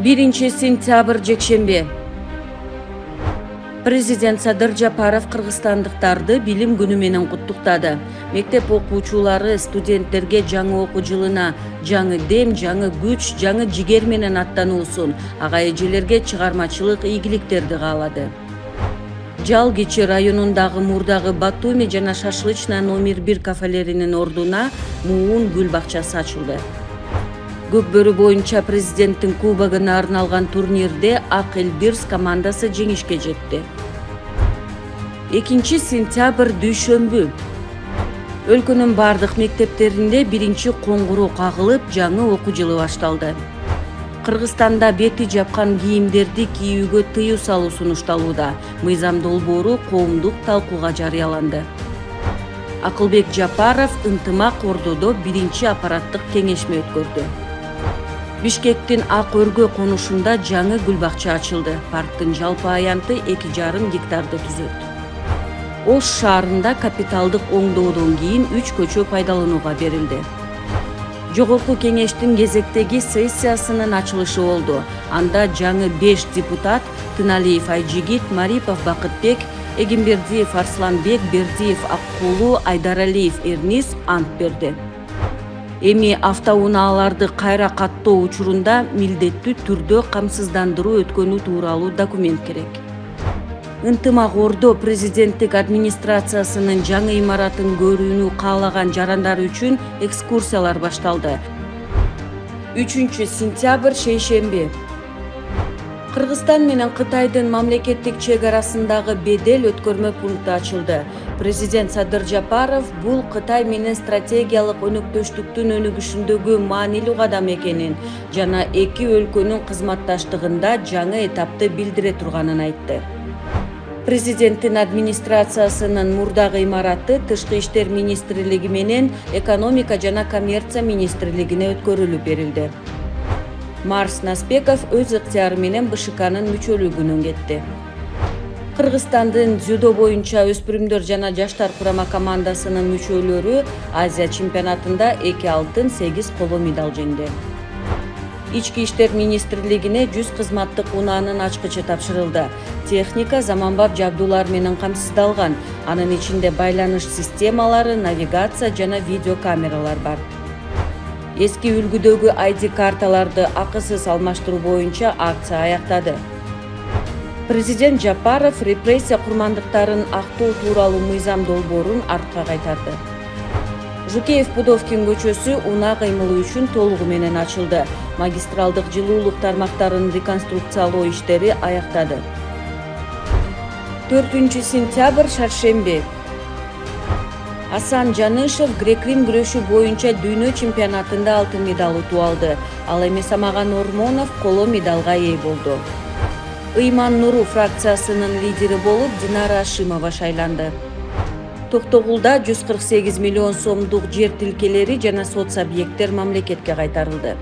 1-сентябрь жекшембе. Президент Садыр Жапаров кыргызстандыктарды билим күнү менен куттуктады. Мектеп окуучулары студенттерге жаңы окуу жылына жаңы дем, жаңы күч, жаңы жигер менен аттануусун, ага эжелерге чыгармачылык ийгиликтерди каалады. Жал Кичи районундагы Мурдагы Батуми жана Шашлычная номер 1 кафелеринин ордуна муун гүл бакчасы ачылды. Көкбөрү боюнча президенттин кубогуна арналган турнирде Ак Элбирс командасы жеңишке жетти. 2-сентябрь дүйшөмбү. Өлкөнүн бардык мектептеринде 1-коңгуроо кагылып, жаңы окуу жылы башталды. Кыргызстанда бети жапкан кийимдерди кийүүгө тыюу салуу сунушталууда. Мыйзам долбоору коомдук талкууга жарыяланды. Акылбек Жапаров ынтымак ордодо 1-аппараттык кеңешме өткөрдү. Бишкектин Ак Өргө конушунда жаңы гүл бакча ачылды. Парктын жалпы аянты 2,5 гектарды түзөт. Ош шаарында капиталдык оңдоодон кийин 3 көчө пайдаланууга берилди. Жогорку кеңештин кезектеги сессиясынын ачылышы болду. Анда жаңы 5 депутат Тыналиев Айжигит, Марипов Бакытбек, Эгембердиев Арсланбек, Бердиев Аккулу, Айдаралиев Эрнис ант берди. Эми автоунааларды кайра каттоо учурунда милдеттүү түрдө камсыздандыруу өткөнү тууралуу документ керек. Ынтымак ордо президенттик администрациясынын жаңы имаратын көрүүнү каалаган жарандар үчүн экскурсиялар башталды. 3-сентябрь шейшемби. Кыргызстан менен Кытайдын мамлекеттик чек арасындагы бедел өткөрмө пункту ачылды. Президент Садыр Жапаров бул Кытай менен стратегиялык өнөктөштүктүн өнүгүшүндөгү маанилүү кадам экенин жана эки өлкөнүн кызматташтыгында жаңы этапты билдире турганын айтты. Президенттин администрациясынын Мурдагы имараты Тышкы иштер министрлиги менен Экономика жана коммерция министрлигине өткөрүлүп берилди. Марс Наспеков өз ыктыяры менен БШКнын мүчөлүгүнөн кетти. Кыргызстандын дзюдо боюнча өспүрүмдөр жана жаштар курама командасынын мүчөлөрү Азия чемпионатында 2 алтын, 8 коло медаль жеңди. Ички иштер министрлигине 100 кызматтык унаанын ачкычы тапшырылды. Техника заманбап жабдуулар менен камсыздалган. Анын ичинде байланыш системалары, навигация жана видео камералар бар. Эски үлгүдөгү ID карталарды акысыз алмаштыруу боюнча акция аяктады. Президент Жапаров репрессия курмандыктарын актоо тууралуу мыйзам долбоорун артка кайтарды. Жукеев Пудовкин көчөсү унаа кыймылы үчүн толугу менен ачылды. Магистралдык жылуулук тармактарын реконструкциялоо иштери аяктады. 4-сентябрь шаршемби. Асан Жанышев грек-рим күрөшү боюнча дүйнө чемпионатында алтын медаль утуп алды. Ал эми Самаган Ормонов коло медалга ээ болду. Ыйман Нуру фракциясынын лидери болуп Динара Ашимова шайланды. Токтогулда 148 миллион сомдук жер тилкелери жана соц объекттер мамлекетке кайтарылды.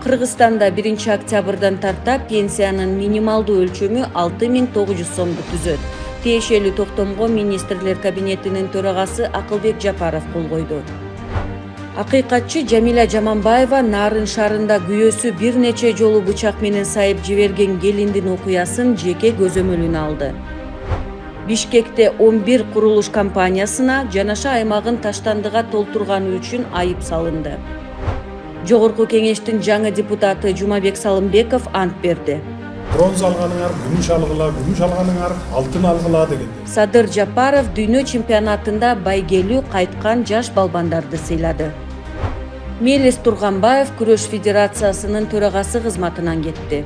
Кыргызстанда 1-октябрдан тарта пенсиянын минималдуу өлчөмү 6900 сомду түзөт. Тиешелүү токтомго министрлер кабинетинин төрагасы Акылбек Жапаров кол койду. Акыйкатчы Жамиля Жаманбаева Нарын шаарында күйөөсү бир нече жолу бычак менен сайып жиберген келиндин окуясын жеке көзөмөлүнө алды. Бишкекте 11 курулуш компаниясына жанаша аймагын таштандыга толтурганы үчүн айып салынды. Жогорку кеңештин жаңы депутаты Жумабек Салымбеков ант берди. Бронза алганыңар, күмүш алгыла, күмүш алганыңар, алтын алгыла деген. Садыр Жапаров дүйнө чемпионатында байгелүү кайткан жаш балбандарды сыйлады. Мелис Турганбаев күрөш федерациясынын төрагасы кызматынан кетти.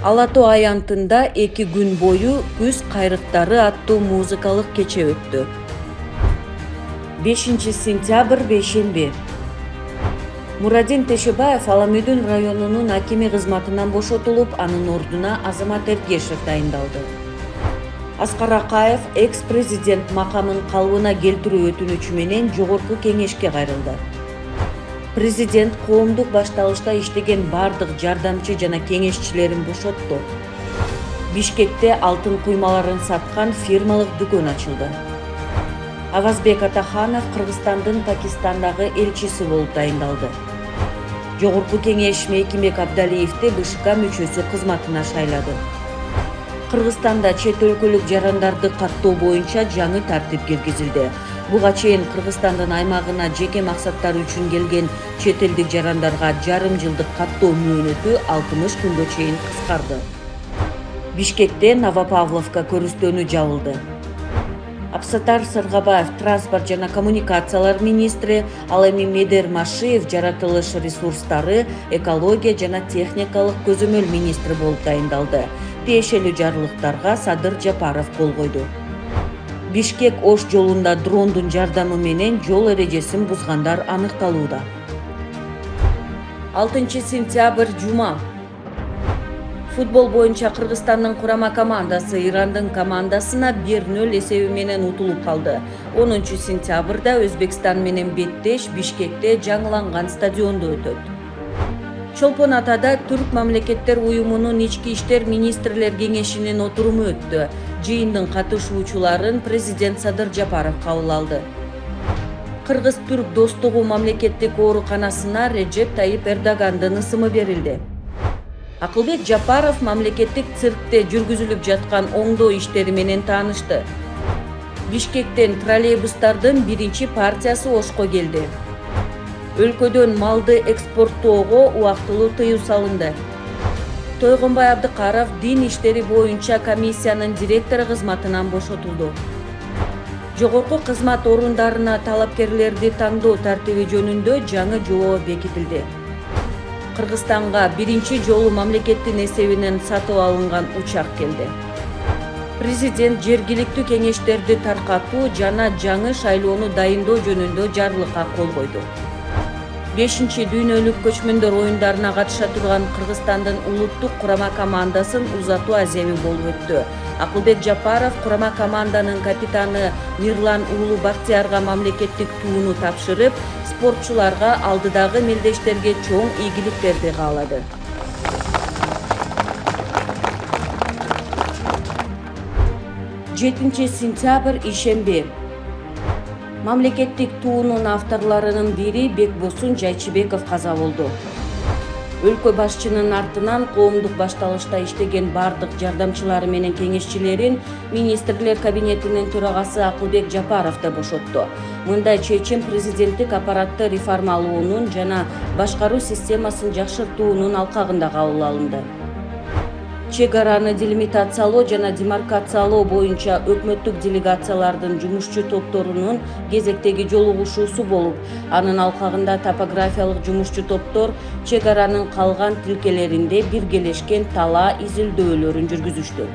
Ала Тоо аянтында 2 күн бою күз кайрыктары аттуу музыкалык кече өттү. 5-сентябрь бейшемби. Мурадин Тешебаев Аламүйдүн районунун акими кызматынан бошотулуп, анын ордуна Азамат Эргешев дайындалды. Аскар Акаев экс-президент макамын калыбына келтирүү өтүнүчү менен жогорку кеңешке кайрылды. Президент коомдук башталышта иштеген бардык жардамчы жана кеңешчилерин бошотту. Бишкекте алтын куймаларын саткан фирмалык дүкөн ачылды. Авазбек Атаханов Кыргызстандын Пакистандагы элчиси болуп дайындалды. Жогорку кеңеш Мейкимбек Абдалиевди БШК мүчөсү кызматына шайлады. Кыргызстанда чет өлкөлүк жарандарды каттоо боюнча жаңы тартип киргизилди. Буга чейин Кыргызстандын аймагына жеке максаттар үчүн келген чет элдик жарандарга жарым жылдык каттоо мөөнөтү 60 күнгө чейин кыскарды. Бишкекте Новопавловка көрүстөнү жабылды. Абсатар Сыргабаев транспорт жана коммуникациялар министри, ал эми Медер Машиев жаратылыш ресурстары, экология жана техникалык көзөмөл министри болуп дайындалды. Тиешелүү жарлыктарга Садыр Жапаров кол койду. Бишкек-Ош жолунда дрондун жардамы менен жол эрежесин бузгандар аныкталууда. 6 сентябрь жума. Футбол боюнча Кыргызстандын курама командасы Ирандын командасына 1-0 эсеби менен утулуп калды. 10 сентябрда Өзбекстан менен беттеш Бишкекте жаңыланган стадиондо өтөт. Чолпон Атада Түрк мамлекеттер уюмунун ички иштер министрлер кеңешинин отуруму өттү. Жыйындын катышуучуларын президент Садыр Жапаров кабыл алды. Кыргыз-Түрк достугу мамлекеттик ооруканасына Реджеп Тайип Эрдогандын ысымы берилди. Акылбек Жапаров мамлекеттик циркте жүргүзүлүп жаткан оңдоо иштери менен таанышты. Бишкектен троллейбустардын 1 партиясы Ошко келди. Өлкөдөн малды экспорттоого убактылуу тыюу салынды. Тойгонбай Абдыкаров дин иштери боюнча комиссиянын директору кызматынан бошотулду. Жогорку кызмат орундарына талапкерлерди тандоо тартиби жөнүндө жаңы жобо бекитилди. Кыргызстанга биринчи жолу мамлекеттин эсебинен сатып алынган учак келди. Президент жергиликтүү кеңештерди таркатуу жана жаңы шайлоону дайындоо жөнүндө жарлыкка кол койду. 5-дүйнөлүк көчмөндөр оюндарына катыша турган Кыргызстандын улуттук курама командасын узатуу аземи болуп өттү. Акылбек Жапаров курама команданын капитаны Мирлан уулу Бактиярга мамлекеттик тууну тапшырып, спортчуларга алдыдагы мелдештерге чоң ийгиликтерди каалады. 7 сентябрь ишемби. Мамлекеттик туунун авторлорунун бири Бекбосун Жайчыбеков каза болду. Өлкө башчынын артынан коомдук башталышта иштеген бардык жардамчылары менен кеңешчилерин министрлер кабинетинин төрагасы Акылбек Жапаров да бошотту. Мындай чечим президенттик аппаратты реформалоонун жана башкаруу системасын жакшыртуунун алкагында кабыл алынды. Чек араны делимитациялоо жана демаркациялоо боюнча өкмөттүк делегациялардын жумушчу топторунун кезектеги жолугушуусу болуп, анын алкагында топографиялык жумушчу топтор чек аранын калган тилкелеринде биргелешкен талаа изилдөөлөрүн жүргүзүштү.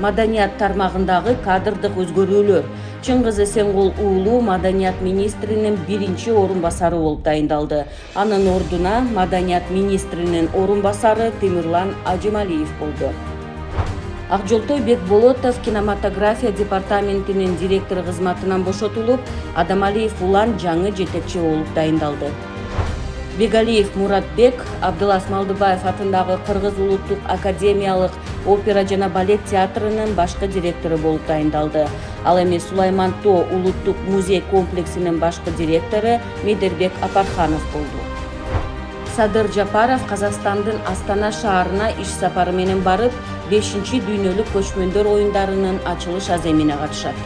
Маданият тармагындагы кадрдык өзгөрүүлөр. Чыңгыз Эсенгул уулу Маданият министринин 1-орун басары болуп дайындалды. Анын ордуна Маданият министринин орун басары Темирлан Ажималиев болду. Акжолтой Бекболотов кинематография департаментинин директору кызматынан бошотулуп, Адамалиев Улан жаңы жетекчи болуп дайындалды. Бегалиев Муратбек Абдылас Малдыбаев атындагы Кыргыз улуттук академиялык опера жана балет театрынын башкы директору болуп дайындалды. Ал эми Сулайман-Тоо улуттук музей комплексинин башкы директору Медербек Апарханов болду. Садыр Жапаров Казакстандын Астана шаарына иш сапары менен барып, 5-дүйнөлүк көчмөндөр оюндарынын ачылыш аземине катышат.